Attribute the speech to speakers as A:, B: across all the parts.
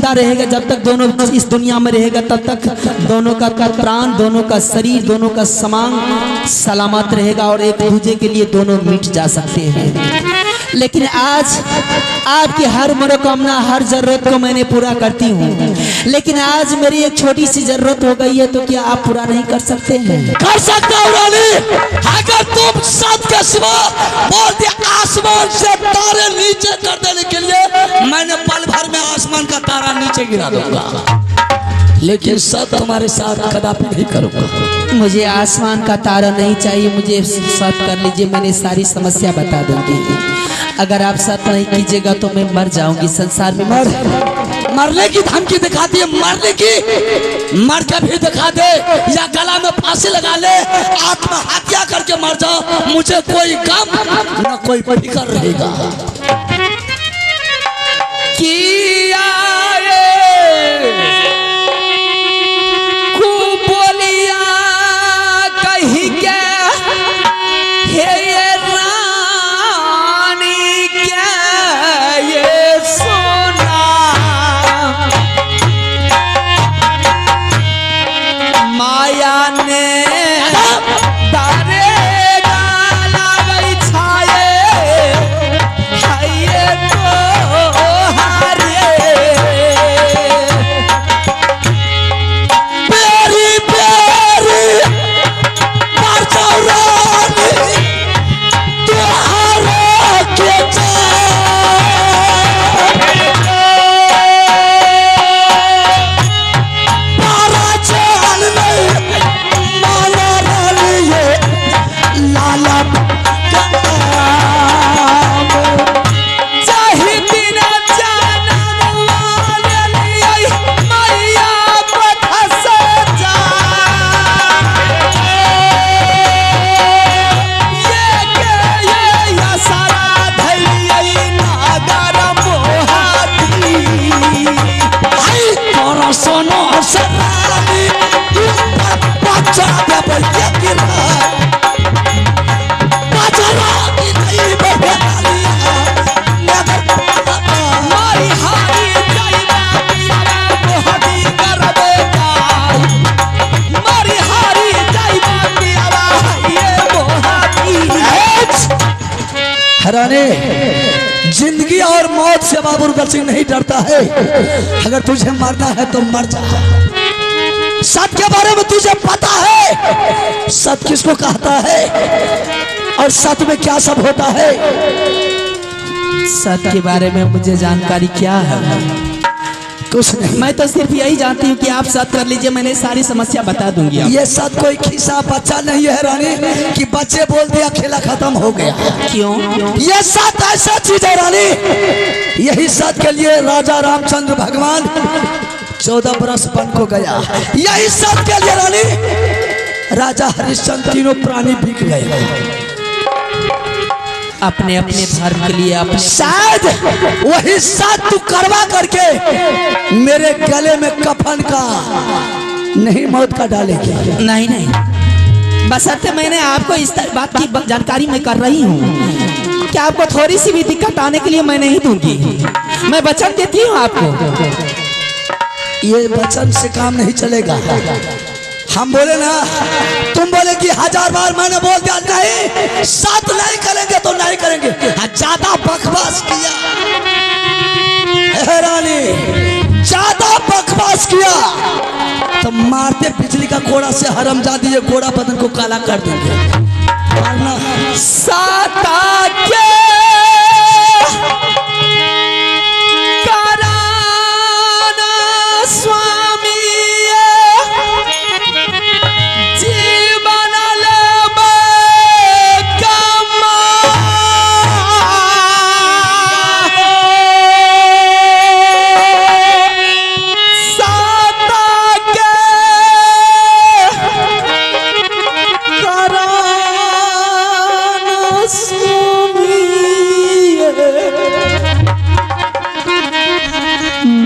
A: जिंदा रहेगा, जब तक दोनों इस दुनिया में रहेगा तब तक दोनों का प्राण, दोनों का शरीर, दोनों का समांग सलामत रहेगा और एक दूसरे के लिए दोनों मिट जा सकते हैं। लेकिन आज आपकी हर मनोकामना, हर जरूरत को मैंने पूरा करती हूँ, लेकिन आज मेरी एक छोटी सी जरूरत हो गई है, तो क्या आप पूरा नहीं कर सकते हैं?
B: कर सकता हूँ रानी, अगर तुम सत के सिवा बोल दिया आसमान से तारे नीचे कर देने के लिए, मैंने पल भर में आसमान का तारा नीचे गिरा दूंगा, लेकिन सत तुम्हारे साथ कदापि नहीं करूंगा।
A: मुझे आसमान का तारा नहीं चाहिए, मुझे सत कर लीजिए, मैंने सारी समस्या बता दूंगी। अगर आप सत नहीं कीजिएगा तो मैं मर जाऊंगी। संसार में
B: मरने की धमकी दिखाती है, मरने की, मर के भी दिखा दे या गला में फांसी लगा ले, आत्महत्या करके मर जाओ, मुझे कोई गम न कोई फिक्र रहेगा। जिंदगी और मौत से बाबूरगढ़ सिंह नहीं डरता है। अगर तुझे मरना है तो मर जा। सत के बारे में तुझे पता है, सत किसको कहता है और सत में क्या सब होता है?
A: सत के बारे में मुझे जानकारी क्या है?
B: कुछ नहीं,
A: मैं तो सिर्फ यही जानती हूँ कि आप सत कर लीजिए, मैंने सारी समस्या बता दूंगी।
B: ये सत कोई खिस्सा बच्चा नहीं है रानी कि बच्चे बोल दिया खेला खत्म हो गया।
A: क्यों?
B: ये सत ऐसा चीज है रानी, यही सत के लिए राजा रामचंद्र भगवान 14 बरस वन को गया। यही सत के लिए रानी राजा हरिश्चंद्र तीनों प्राणी बिक गए
A: अपने अपने धर्म के लिए। अपने
B: शायद वही साथ तू करवा करके मेरे गले में कफन का नहीं मौत का डालेगी।
A: नहीं नहीं, बशर्ते मैंने आपको इस बात की जानकारी मैं कर रही हूँ कि आपको थोड़ी सी भी दिक्कत आने के लिए मैं नहीं दूंगी। मैं वचन देती हूँ आपको।
B: ये वचन से काम नहीं चलेगा। हम बोले ना, तुम बोले कि 1000 बार मैंने बोल दिया नहीं, साथ नहीं करेंगे तो नहीं करेंगे। ज्यादा बकवास किया रानी, ज्यादा बकवास किया तो मारते बिजली का कोड़ा से हरमजादी ये कोड़ा बदन को काला कर देंगे।
A: साता के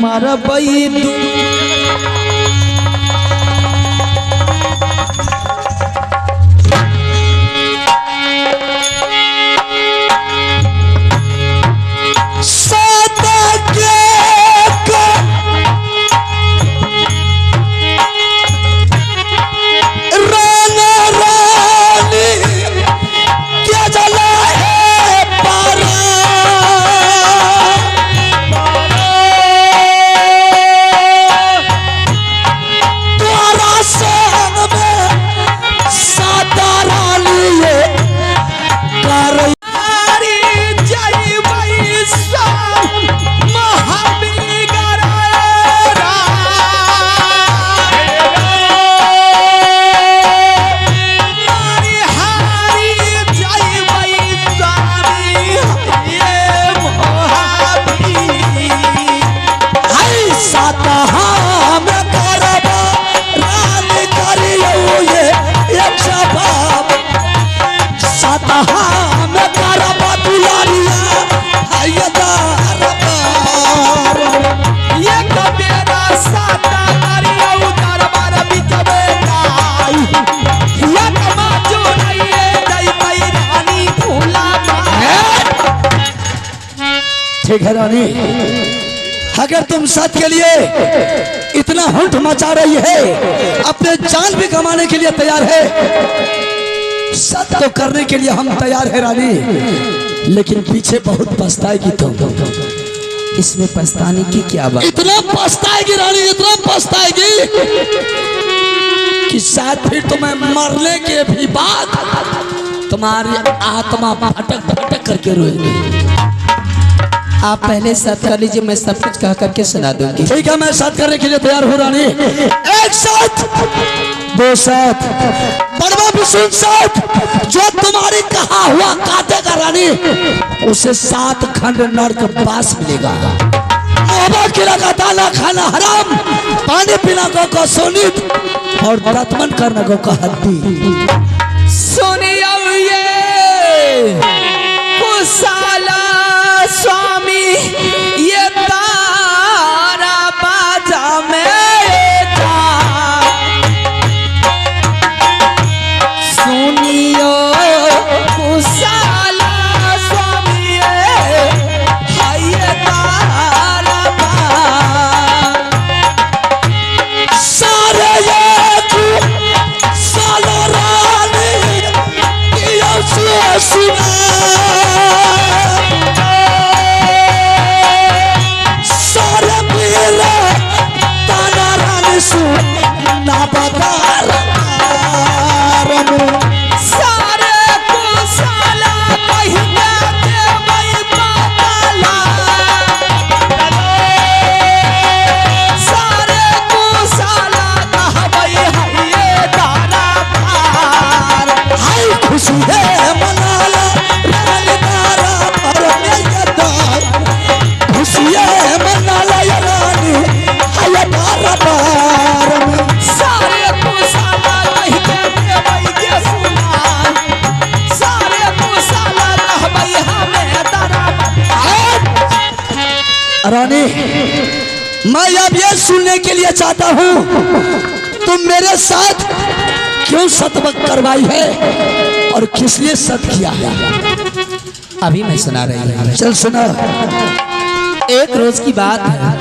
A: मारा भाई
B: सातहा में करबा रानी करियो ये जवाब सातहा में करबा दुलारिया हैदार
C: ये कबेरा साता करियो दरबार बिचबे नाई या कमाजो नहीं दई मई रानी फूला
B: ठीक है रानी, अगर तुम सच के लिए इतना हुंठ मचा रही है, अपने जान भी गंवाने के लिए तैयार है, सच तो करने के लिए हम तैयार है रानी, लेकिन पीछे बहुत पछताएगी तुम।
A: इसमें पछताने की क्या बात?
B: इतना पछताएगी रानी, इतना पछताएगी कि शायद फिर तुम्हें मरने के भी बाद तुम्हारी आत्मा भटक भटक करके रोएगी।
A: आप पहले सत कर लीजिए, मैं सब कुछ कह करके सुना दूंगी।
B: ठीक है, मैं साथ करने के लिए तैयार हूँ रानी। एक साथ, दो साथ, बड़वा विष्णु साथ, जो तुम्हारी कहा हुआ काटेगा रानी, उसे 7 खंड नरक बास मिलेगा। मोहब्बा किला का दाना खाना हराम, पानी पीना को सोनित और दतमन करना को हद्दी।
C: सुनियो ये कुशाला स्वामी ये तारा बाजा में जा सुनियो कुशाला स्वामी ये तारा
B: सारे साला रानी सुना ना बता
C: सारे को साला कहिया के मैं पाला सारे को साला कहबै हइए दाना पार
B: हाय खुशी है मनाला रानी तारा पर मेयदार खुशी है मनाला रानी हाय तारा पर
C: सारे को साला कहिया के मैं के सुना सारे को साला कहबै हमें दाना
B: रानी, मैं अब ये सुनने के लिए चाहता हूँ तुम मेरे साथ क्यों सतबक करवाई है और किस लिए सत किया है।
A: अभी मैं सुना रही हूँ।
B: चल सुना।
A: एक रोज की बात है,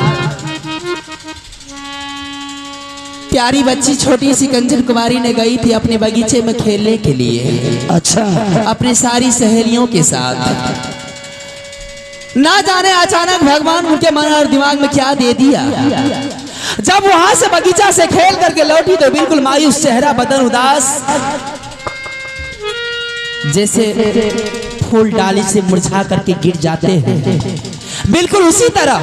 A: प्यारी बच्ची छोटी सी कंचन कुमारी ने गई थी अपने बगीचे में खेलने के लिए।
B: अच्छा,
A: अपनी सारी सहेलियों के साथ। ना जाने अचानक भगवान उनके मन और दिमाग में क्या दे दिया। जब वहां से बगीचा से खेल करके लौटी तो बिल्कुल मायूस चेहरा, बदन उदास, जैसे फूल डाली से मुरझा करके गिर जाते हैं, बिल्कुल उसी तरह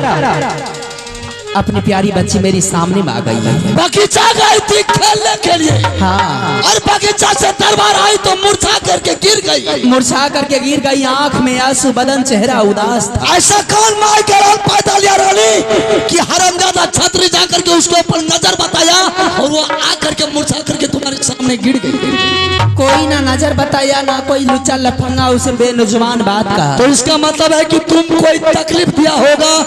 A: अपनी प्यारी बच्ची मेरी सामने में आ गई है।
B: बगीचा गई थी खेलने के लिए,
A: हाँ,
B: और बगीचा से दरबार आई तो मुरझा करके गिर गई।
A: मुरझा करके गिर गई, आंख में आंसू, बदन चेहरा उदास था।
B: ऐसा कौन मार के राल पैदा लिया रानी कि हरामजादा छतरी जा करके उसके ऊपर नजर बताया और वो आ करके मुरझा करके तुम्हारे सामने गिर गई।
A: कोई ना नजर बताया, ना कोई लुच्चा लफंगा उसे बेनुजवान बात कहा।
B: तो इसका मतलब है कि तुम कोई तकलीफ दिया होगा।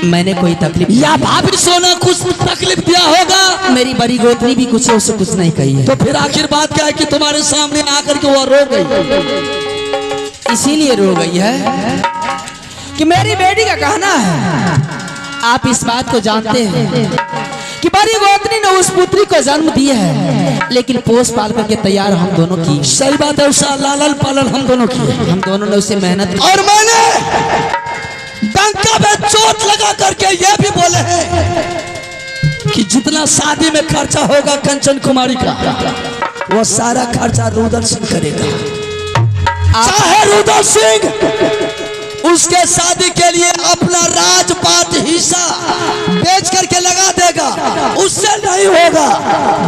A: मैंने कोई तकलीफ
B: या भाभी सोना कुछ तकलीफ दिया होगा।
A: मेरी बड़ी गोतनी भी कुछ उसे कुछ नहीं कही है।
B: तो फिर आखिर बात क्या है कि तुम्हारे सामने आकर के वो रो गई।
A: इसीलिए रो गई है कि मेरी बेटी का कहना है, आप इस बात को जानते हैं कि बड़ी गोतनी ने उस पुत्री को जन्म दिया है, लेकिन पोस पाल करके तैयार हम दोनों की।
B: सही बात है, उसका लालन पालन हम दोनों की।
A: हम दोनों ने उसे मेहनत,
B: और मैंने डंका में चोट लगा करके ये भी बोले हैं कि जितना शादी में खर्चा होगा कंचन कुमारी का, वो सारा खर्चा रुदल सिंह करेगा। चाहे रुदल सिंह उसके शादी के लिए अपना राजपाट हिस्सा बेच करके लगा देगा, उससे नहीं होगा।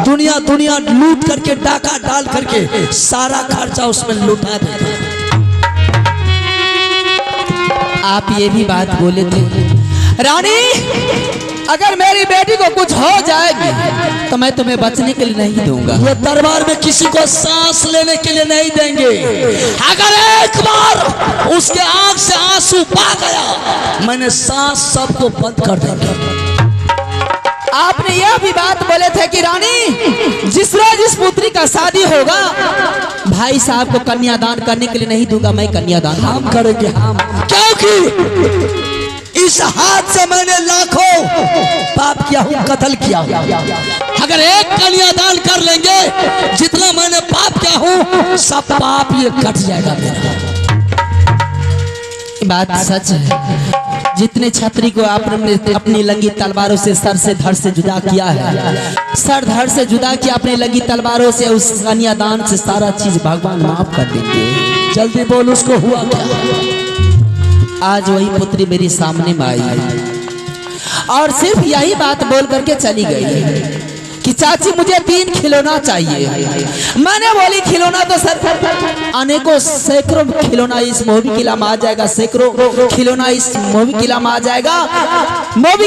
B: दुनिया दुनिया लूट करके डाका डाल करके सारा खर्चा उसमें लुटा देगा।
A: आप ये भी बात बोले थे रानी, अगर मेरी बेटी को कुछ हो जाएगी तो मैं तुम्हें बचने के लिए नहीं दूंगा।
B: ये दरबार में किसी को सांस लेने के लिए नहीं देंगे। अगर एक बार उसके आंख से आंसू बह गया, मैंने सांस सबको बंद कर देंगे।
A: आपने यह भी बात बोले थे कि रानी जिस रोज इस पुत्री का शादी होगा भाई साहब को कन्यादान करने के लिए नहीं दूंगा, मैं कन्यादान
B: हम करेंगे हम, क्योंकि इस हाथ से मैंने लाखों पाप किया हूं, कत्ल किया हूं। अगर एक कन्यादान कर लेंगे, जितना मैंने पाप किया हूं सब पाप ये कट जाएगा मेरा।
A: बात सच है। जितने छतरी को आपने अपनी लंगी तलवारों से सर से धड़ से जुदा किया है, सर धड़ से जुदा किया अपनी लंगी तलवारों से, उस कन्यादान से सारा चीज भगवान माफ कर देंगे।
B: जल्दी बोल, उसको हुआ क्या?
A: आज वही पुत्री मेरी सामने में आई और सिर्फ यही बात बोल करके चली गई कि चाची मुझे 3 खिलौना चाहिए। मैंने बोली खिलौना तो सर अनेकों सैकड़ों खिलौना इस मोहबी किला में आ जाएगा, सैकड़ों खिलौना इस मोहबी किला में आ जाएगा। मोहबी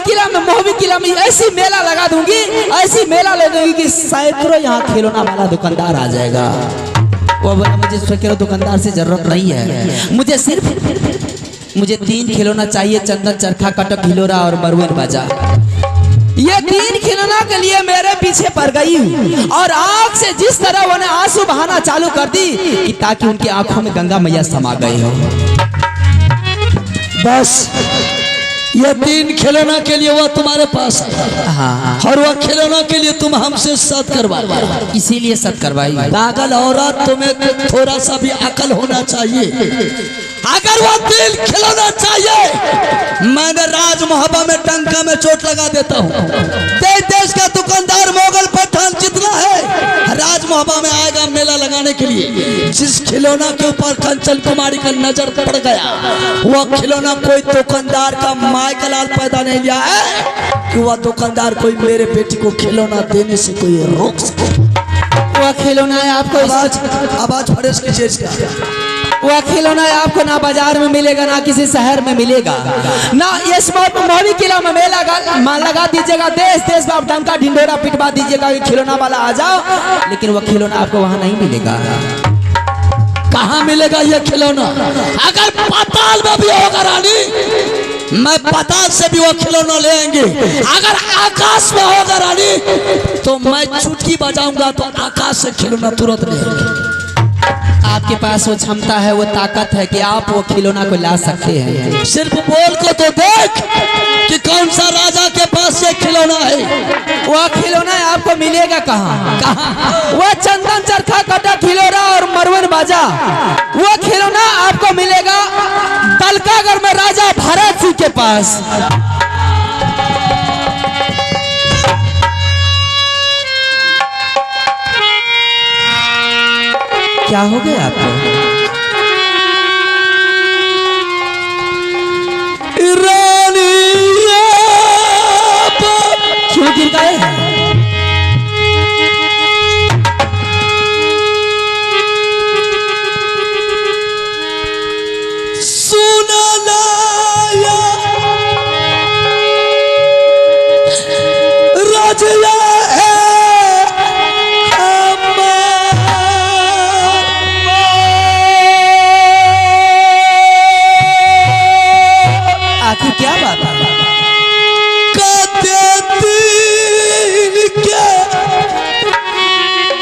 A: किला में ऐसी मेला लगा दूंगी, ऐसी मेला ले दूंगी कि सैकड़ों यहाँ खिलौना वाला दुकानदार आ जाएगा। वो बोला मुझे सैकड़ों दुकानदार से जरूरत नहीं है, मुझे 3 खिलौना चाहिए, चंदन चरखा कटक हिलोरा और मरवन बाजा। ये 3 खिलौना के लिए मेरे पीछे पड़ गई और आंख से जिस तरह उन्हें आंसू बहाना चालू कर दी कि ताकि उनकी आंखों में गंगा मैया समा गई हो।
B: बस ये 3 खिलौना के लिए वो तुम्हारे पास है।
A: हाँ।
B: और वह खिलौना के लिए तुम हमसे सत करवाई,
A: इसीलिए सत करवाई।
B: पागल औरत, तुम्हें थोड़ा सा भी अकल होना चाहिए। अगर वो 3 खिलौना चाहिए, मैंने राज मोहब्बा में टंका में चोट लगा देता हूँ। देश का दुकानदार मोगल पठान जितना है, राज मोहब्बा में आएगा मेला लगाने के लिए। जिस खिलौना के ऊपर कंचन कुमारी का नजर पड़ गया, वह खिलौना कोई दुकानदार का माई का लाल पैदा नहीं लिया है कि वह दुकानदार कोई मेरे बेटी को खिलौना देने से कोई रोक सके।
A: वह खिलौना है आपको
B: आवाज फरेश की चीज का,
A: वह खिलौना है आपको ना बाजार में मिलेगा ना किसी शहर में मिलेगा, ना इस मोहबी किला में मेला लगा दीजिएगा, देश में आप डंका ढिंडोरा पिटवा दीजिएगा कि खिलौना वाला आ जाओ, लेकिन वह खिलौना आपको वहां नहीं मिलेगा।
B: कहाँ मिलेगा यह खिलौना? अगर पाताल में भी होगा रानी, मैं पाताल से भी वो खिलौना ले आएंगे। अगर आकाश में होगा रानी, तो मैं चुटकी बजाऊंगा तो आकाश से खिलौना तुरंत ले आएंगे।
A: आपके पास वो क्षमता है, वो ताकत है कि आप वो खिलौना को ला सकते हैं।
B: सिर्फ बोल को तो देख कि कौन सा राजा के पास ये खिलौना है।
A: वह खिलौना आपको मिलेगा कहाँ? वह चंदन चरखा कटक हिलोरा और मरवन बाजा, वो खिलौना आपको मिलेगा दलकागढ़ में राजा भरत सिंह के पास। क्या हो गया आपको? क्यों गिर गए?
B: सुना लाया राजया
A: क्या बात है?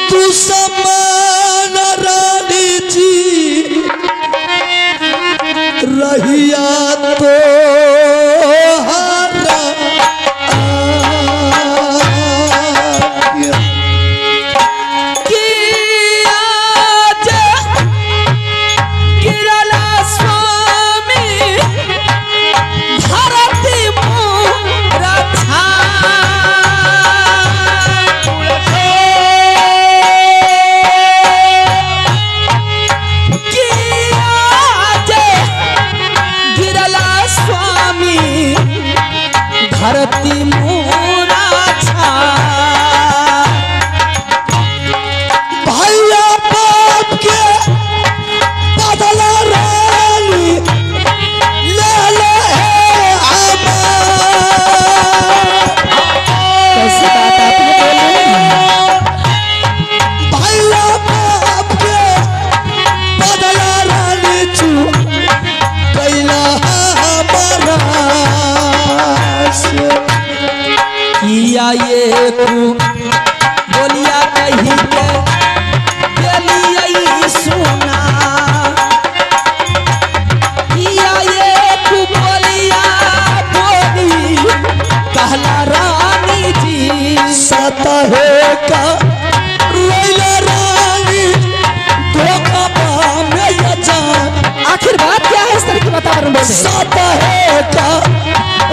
B: तू समान रानी जी रहिया तो
A: धरती मोरा छा
B: भैया बाप के बदला रानी ले ले
A: किया ये तू बोलिया कही के दिलिया सुना किया ये तू बोलिया बोली कहला रानी जी
B: साता है का रोइला रानी धोखा पामे या जान।
A: आखिर बात क्या है इस तरह की वातावरण बोले
B: साता है का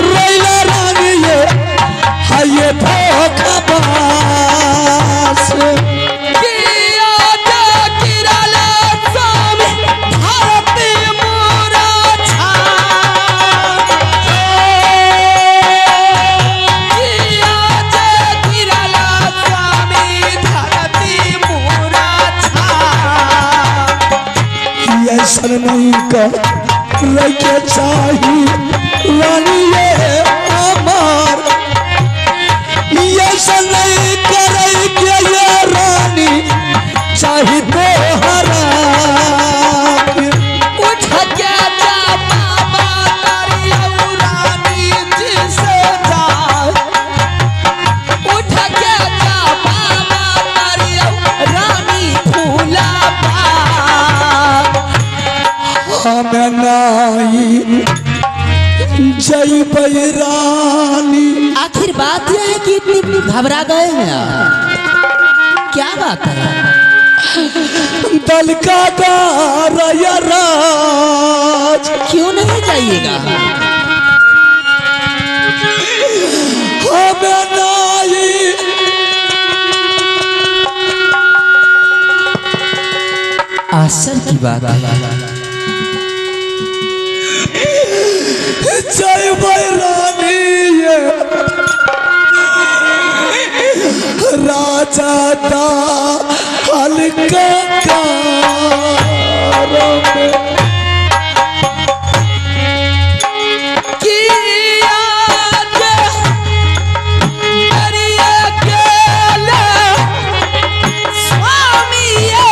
B: रोइला रानी ये है ये धोखा पास।
C: किया जा किराला स्वामी धरती मोरा छा किया जा किराला स्वामी धरती मोरा छा
B: ऐसा नहीं कर रखे चाही रानी ये अमर ऐसा नहीं करे के ये रानी चाही तो हरा
C: उठ के जा बाबा तारी रानी जिसे जा उठ के जा बाबा तारी रानी फूला पा
B: हमें नहीं जय रानी।
A: आखिर बात यह है कि इतनी घबरा गए हैं आप? क्या बात है
B: दल का गारा राज
A: क्यों नहीं जाइएगा
B: हमें नहीं
A: आश्चर्य की बात है
B: जय रानी ये राजा दा हल्का
C: किया जा अरिया केला स्वामी ये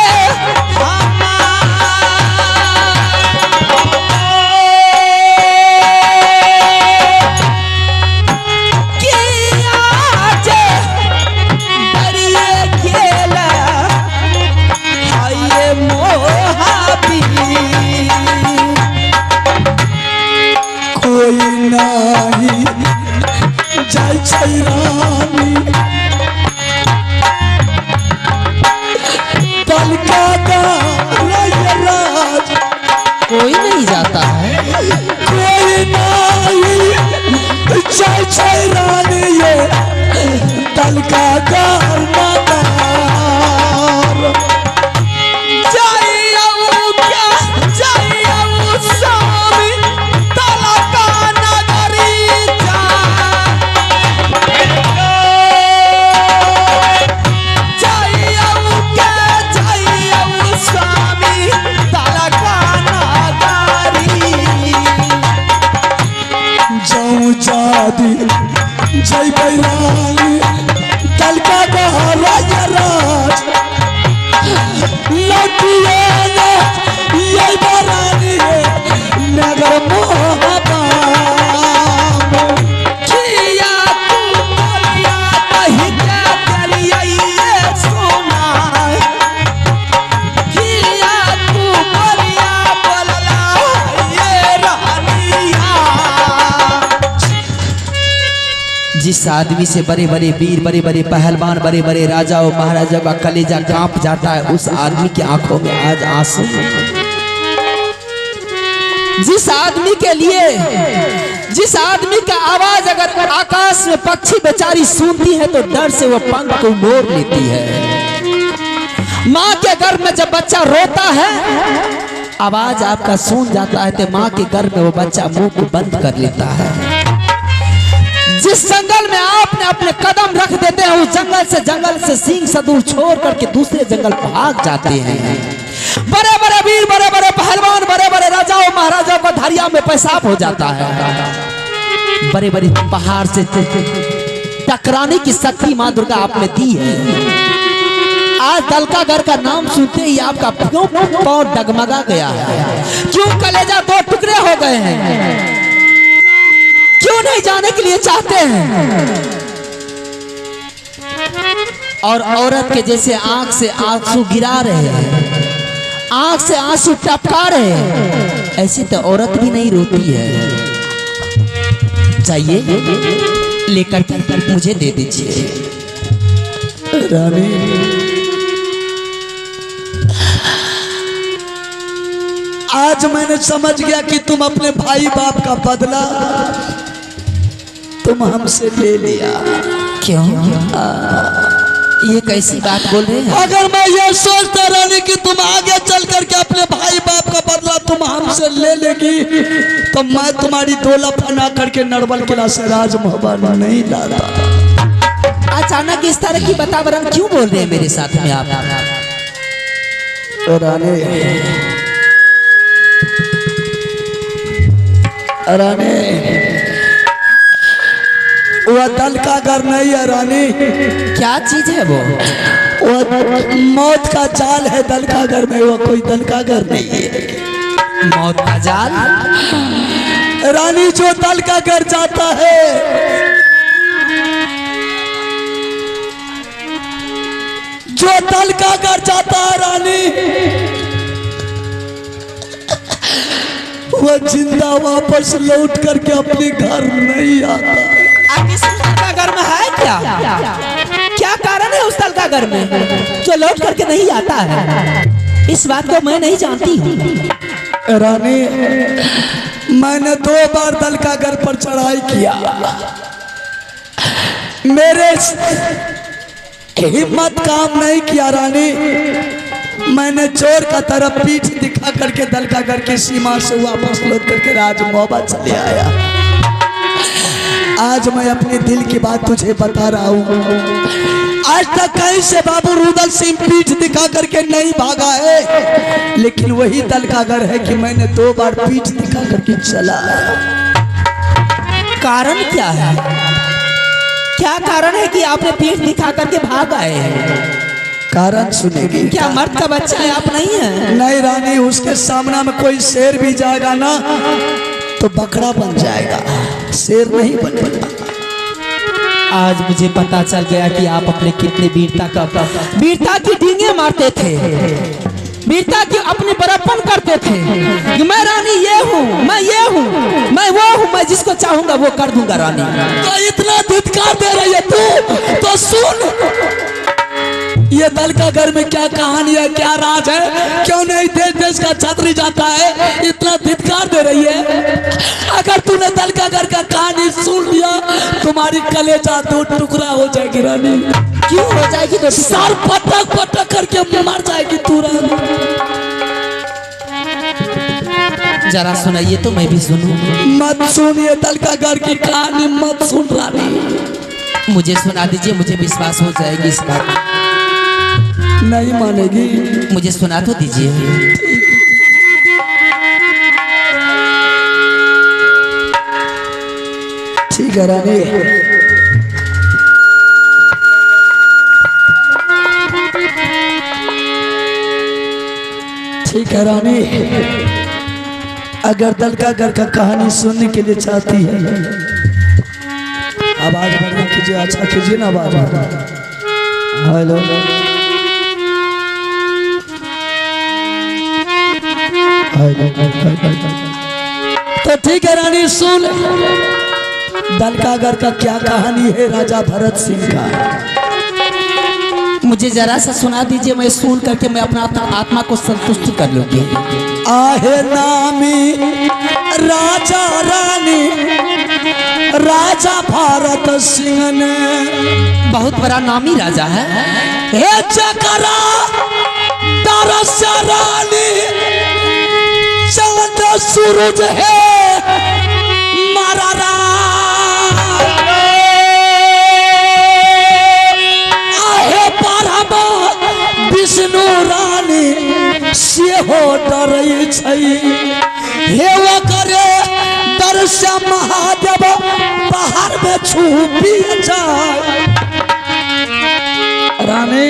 C: किया जा अरिया केला हाय मोहाबी
B: कोई नहीं जय रानी दल का राज
A: कोई नहीं जाता है
B: कोई नहीं जय रानी ये दल का
C: जाइयो क्या जाइयो स्वामी तलका नगरी जा जाइयो क्या जाइयो स्वामी तलका नगरी
B: जाऊं जादी जय रानी दल का राज लौटिया ये रानी नगर मोहबा
C: किया तू बोलिया कही के चलिया ये सोना किया तू बोलिया बोलला ये रानिया
A: जिस आदमी से बड़े बड़े वीर बड़े बड़े पहलवान बड़े बड़े राजा और महाराजा का कलेजा कांप जाता है उस आदमी की आंखों में आज आंसू जिस आदमी के लिए जिस आदमी का आवाज अगर आकाश में पक्षी बेचारी सुनती है तो डर से वो पंख को मोड़ लेती है। माँ के गर्भ में जब बच्चा रोता है आवाज आपका सुन जाता है तो माँ के गर्भ में वो बच्चा मुंह को बंद कर लेता है। जिस जंगल में आपने अपने कदम रख देते हैं उस जंगल से सींग सदूर छोड़ करके दूसरे जंगल भाग जाते हैं। बड़े बड़े वीर बड़े बड़े पहलवान बड़े बड़े राजाओं महाराजाओं का धरिया में पेशाब हो जाता है। बड़े बड़े पहाड़ से टकराने की शक्ति माँ दुर्गा आपने दी है। आज दलकागढ़ का नाम सुनते ही आपका क्यों पांव डगमगा गया है, क्यों कलेजा दो टुकड़े हो गए हैं, क्यों नहीं जाने के लिए चाहते हैं? और औरत के जैसे आंख से आंसू गिरा रहे हैं, आंख से आंसू टपका रहे हैं, ऐसी तो औरत भी नहीं रोती है। चाहिए लेकर के मुझे दे दीजिए।
B: रानी आज मैंने समझ गया कि तुम अपने भाई बाप का बदला तुम हमसे ले लिया।
A: क्यों? ये कैसी बात बोल रहे हैं?
B: अगर मैं ये सोचता रानी कि तुम आगे चल करके अपने भाई बाप का बदला तुम हमसे ले लेगी तो मैं तुम्हारी डोला फना करके नरवल किला से राजमहल नहीं लाता।
A: अचानक इस तरह की वातावरण क्यों बोल रहे हैं मेरे साथ में आप?
B: रानी रानी वह दल का घर नहीं है रानी।
A: क्या चीज है वो?
B: मौत का जाल है दल का घर में, वो कोई दल का घर नहीं है।
A: मौत का जाल?
B: रानी जो दल का घर जाता है जो दल का घर जाता है रानी वह जिंदा वापस लौट करके अपने घर नहीं आता।
A: इस दल का घर में है क्या कारण है उस दल का घर में जो लौट करके नहीं आता है? इस बात को मैं नहीं जानती हूँ।
B: रानी मैंने 2 बार दल का घर पर चढ़ाई किया, मेरे हिम्मत काम नहीं किया रानी। मैंने चोर का तरफ पीठ दिखा करके दल का घर की सीमा से वापस लौट करके राजमहल चले आया। आज मैं अपने दिल की बात तुझे बता रहा हूँ। आज तक कहीं से बाबू रुदल सिंह पीठ दिखा करके नहीं भागा है, लेकिन वही दल का घर है कि मैंने 2 बार पीठ दिखा करके चला।
A: कारण क्या है? क्या कारण है कि आपने पीठ दिखा करके भाग आए हैं?
B: कारण सुनेगी?
A: क्या मर्द का बच्चा है आप नहीं है?
B: नहीं रानी, उसके सामने में कोई शेर भी जाएगा ना तो बकरा बन जाएगा, शेर नहीं बनेगा।
A: आज मुझे पता चल गया कि आप अपने कितने वीरता की डींगे मारते थे, वीरता की अपनी बड़प्पन करते थे कि मैं रानी ये हूँ, मैं ये हूँ, मैं वो हूँ, मैं जिसको चाहूंगा वो कर दूंगा रानी।
B: तो इतना धिक्कार दे रही है तू तो सुन, ये दल का घर में क्या कहानी है, क्या राज है, क्यों नहीं देश देश का छतरी जाता है, इतना धिक्कार दे रही है। अगर तूने दल का घर का कहानी सुन लिया तुम्हारी कलेजा 2 टुकड़ा हो जाएगी रानी।
A: क्यों हो जाएगी? तो
B: साल पटक पटक करके मर जाएगी तू रानी।
A: जरा सुनाइए तो मैं भी सुनूं।
B: मत सुनिए दल का घर की कहानी, मत सुन रानी।
A: मुझे सुना दीजिए, मुझे विश्वास हो जाएगी इस बात।
B: नहीं मानेगी?
A: मुझे सुना तो दीजिए।
B: ठीक है रानी। ठीक है रानी, अगर दल का घर का कहानी सुनने के लिए चाहती है, आवाज बढ़िया कीजिए, अच्छा कीजिए ना आवाज। हेलो, तो ठीक है रानी सुन, दल का घर का क्या कहानी है राजा भरत सिंह का।
A: मुझे जरा सा सुना दीजिए, मैं सुन करके मैं अपना आत्मा को संतुष्ट कर लूंगी।
B: आहे नामी राजा रानी राजा भरत सिंह ने,
A: बहुत बड़ा नामी राजा है।
B: हे चकरा तरस रानी चांद सूरज है मारा आहे पारमा विष्णु रानी से हो डरई छई, हे वो करे दर्शन महादेव बाहर में छुपी जाए। रानी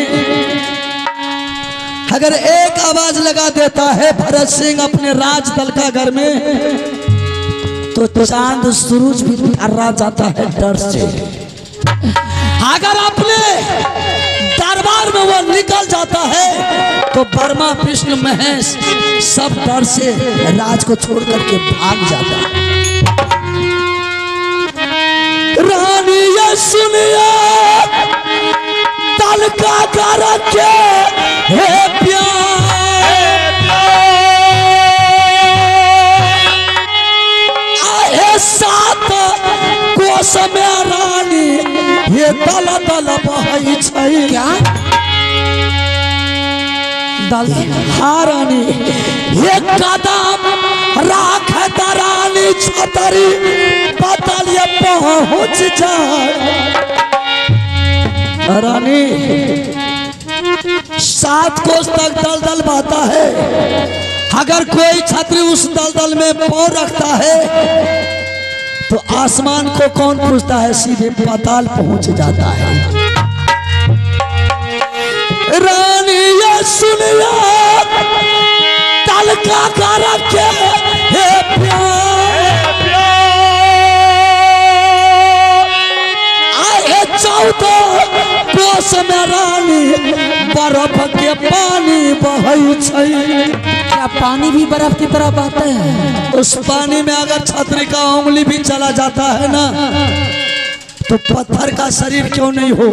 B: अगर एक आवाज लगा देता है भरत सिंह अपने राज दल का घर में तो चांद सूरज भी डरा जाता है डर से। अगर अपने बार में वो निकल जाता है तो ब्रह्मा विष्णु महेश सब डर से राज को छोड़ करके भाग जाता है। रानी ये सुनिया तल का कर के हे प्यार आहे सात कोस में रानी ये दल दल बहै छै। क्या दल? हाँ रानी ये कदम राख रानी छतरी पतल ये पहुंच जाए। रानी 7 कोस तक दलदल बहता है, अगर कोई छतरी उस दलदल में पांव रखता है तो आसमान को कौन पूछता है, सीधे पाताल पहुंच जाता है। रानी ये सुनिया तल का कर के हे प्यार आए 14 कोस में रानी बर्फ के पानी बहै छै।
A: क्या पानी भी बर्फ की तरह बहता है?
B: उस पानी में अगर छतरी का उंगली भी चला जाता है ना तो पत्थर का शरीर क्यों नहीं हो,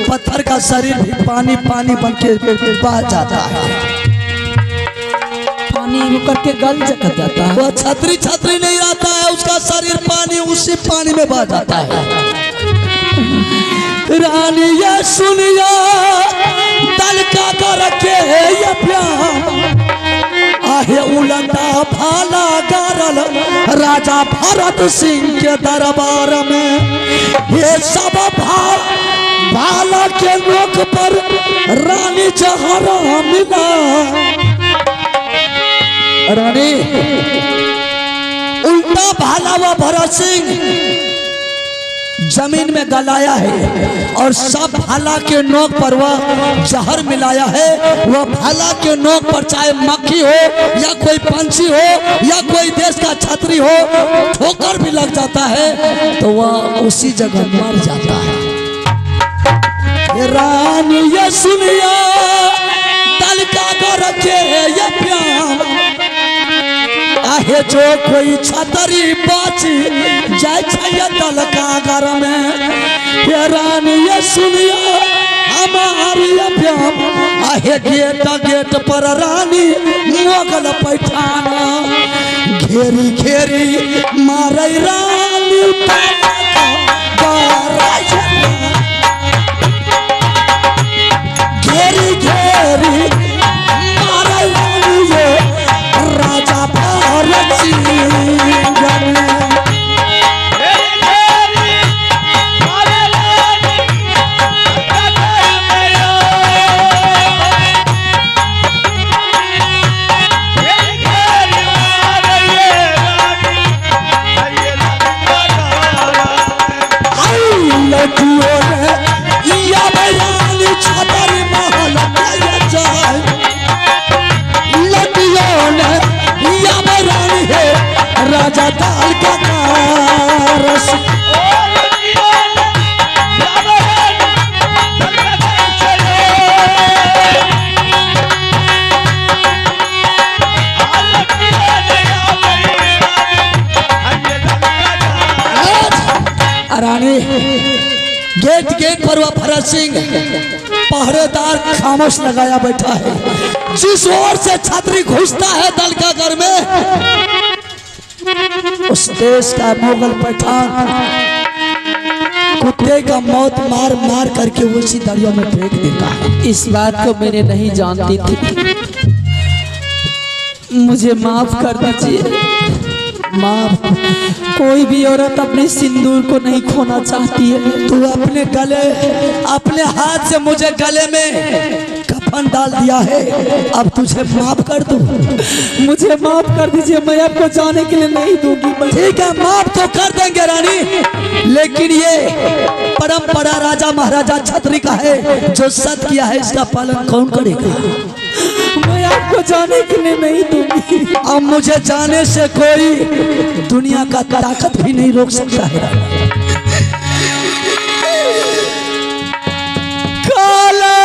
B: पत्थर का शरीर भी पानी पानी बन के बह जाता है।
A: पानी होकर के गल जाता है।
B: वो छतरी छतरी नहीं रहता है, उसका शरीर पानी उसी पानी में बह जाता है। रानी ये सुनिया दल का कर के ये प्यार आहे उलटा भाला गारल राजा भरत सिंह के दरबार में। ये सब भाला के नोक पर रानी जहरा मिला। रानी उल्टा भाला वो भरत सिंह जमीन में गलाया है और सब भाला के नोक पर वह जहर मिलाया है। वह भाला के नोक पर चाहे मक्खी हो या कोई पंछी हो या कोई देश का छतरी हो, ठोकर भी लग जाता है तो वह उसी जगह मर जाता है। ये रानी ये सुनिया दल का कर के ये प्यार आहे जो कोई छतरी बाची जाय छै दल का घर में। ये रानी ये सुनिया हमारी प्यार आहे गेट गेट पर रानी मोगल पैठाना घेरी घेरी मारे रानी घेरी घेरी मारे रानी ये राजा भरत सिंह। राजा दाल का रस रानी गेट गेट पर वह भरत सिंह पहरेदार खामोश लगाया बैठा है। जिस ओर से छतरी घुसता है दल का घर में उस देश का मुगल पठान कुत्ते का मौत मार मार करके उसी दरिया में फेंक देता है।
A: इस बात को मैंने नहीं जानती थी, मुझे माफ कर दीजिए।
B: माफ?
A: कोई भी औरत अपने सिंदूर को नहीं खोना चाहती है।
B: तू अपने गले अपने हाथ से मुझे गले में कफन डाल दिया है, अब तुझे माफ कर दूं?
A: मुझे माफ कर दीजिए, मैं आपको जाने के लिए नहीं दूंगी।
B: ठीक है माफ तो कर देंगे रानी, लेकिन ये परंपरा राजा महाराजा छतरी का है, जो सत किया है इसका पालन कौन करेगा?
A: मैं आपको जाने के लिए नहीं दूंगी।
B: अब मुझे जाने से कोई दुनिया का ताकत भी नहीं रोक सकता है। काला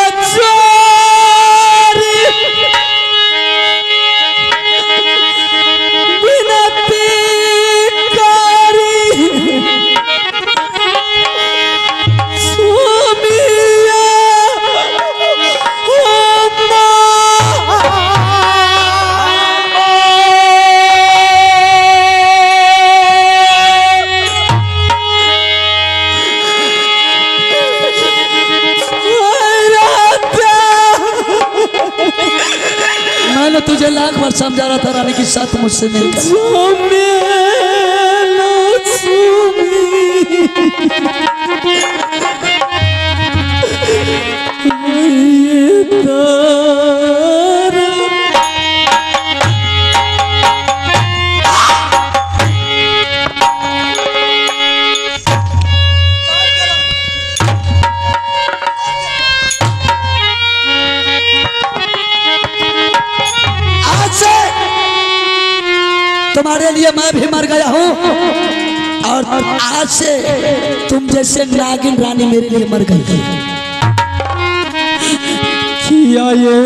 B: तुझे लाख बार समझा रहा था रानी की साथ मुझसे नहीं कर। तुम्हारे लिए मैं भी मर गया हूँ और आज से तुम जैसे नागिन रानी मेरे लिए मर गई।
C: किया ये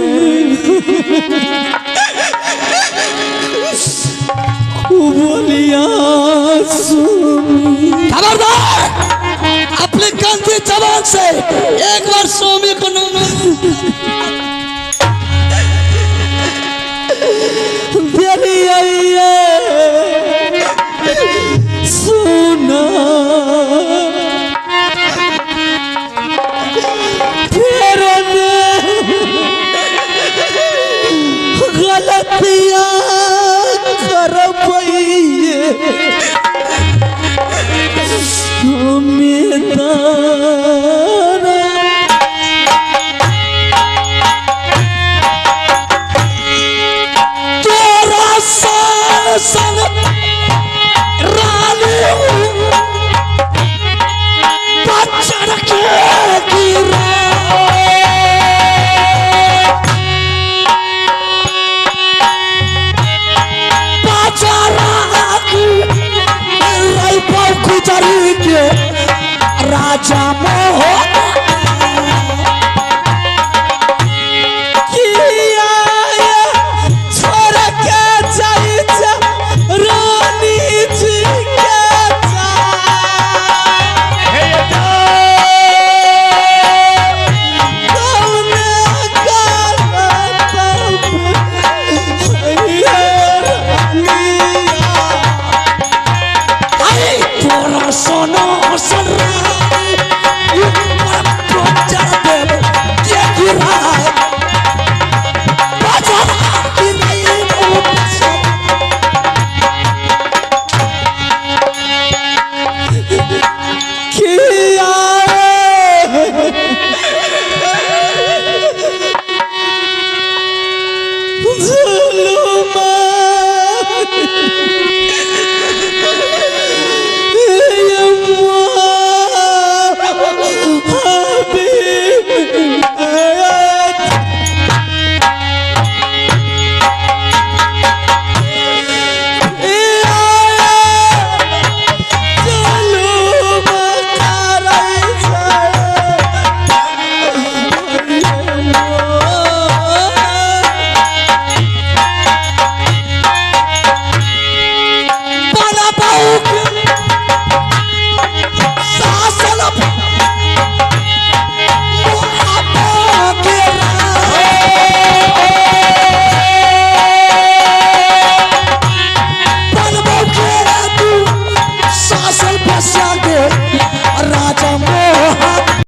B: खबरदार अपनी गंदी जबान से एक बार स्वामी को
C: सुना फिर गलतियां कर पाइए
B: तेरा सन रानी बचड़ के गिरा राजा